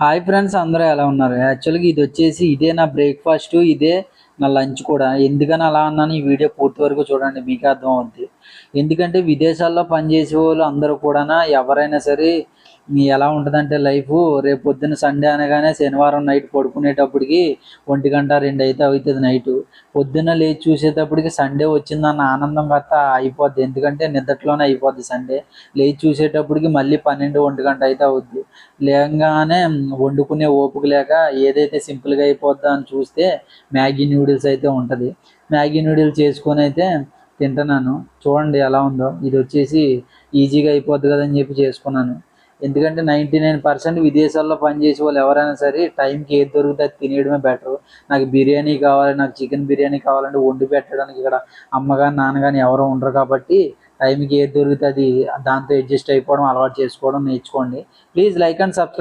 Hi friends, అందరూ ఎలా ఉన్నారు? యాక్చువల్‌గా ఇదే నా బ్రేక్‌ఫాస్ట్, ఇదే నా లంచ్ కూడా. ఎందుకని అలా అన్నాను, ఈ వీడియో పూర్తి వరకు చూడండి, మీకే అర్థమవుద్ది. ఎందుకంటే విదేశాల్లో పనిచేసేవోళ్ళు అందరూ కూడానా, ఎవరైనా సరే ఎలా ఉంటదంటే లైఫు, రేపు పొద్దున్న సండే అనగానే శనివారం నైట్ పడుకునేటప్పటికి 1:00, 2 అయితే అవుతది నైటు. పొద్దున్న లేచి చూసేటప్పటికి సండే వచ్చిందన్న ఆనందం గట్టా అయిపోద్ది. ఎందుకంటే నిద్దట్లోనే అయిపోద్ది సండే. లేచి చూసేటప్పటికి మళ్ళీ 12, 1 అయితే అవుద్ది. లేవంగానే వండుకునే ఓపిక లేక ఏదైతే సింపుల్‌గా అయిపోద్దా అని చూస్తే మ్యాగీ నూడిల్స్ అయితే ఉంటది. మ్యాగీ నూడిల్స్ చేసుకొనైతే తింటున్నాను. చూడండి ఎలా ఉందో. ఇదొచ్చేసి ఈజీగా అయిపోద్ది కదని చెప్పి చేసుకున్నాను. ఎందుకంటే 99% విదేశాల్లో పనిచేసేవాళ్ళు ఎవరైనా సరే టైంకి ఏది దొరికితే అది తినేయడమే బెటరు. నాకు బిర్యానీ కావాలి, నాకు చికెన్ బిర్యానీ కావాలంటే వండి పెట్టడానికి ఇక్కడ అమ్మ గాని, నాన్న గాని ఎవరు ఉండరు కాబట్టి టైంకి ఏది దొరికితే అది దాంతో అడ్జస్ట్ అయిపోవడం, అలవాటు చేసుకోవడం నేర్చుకోండి. Please like and subscribe.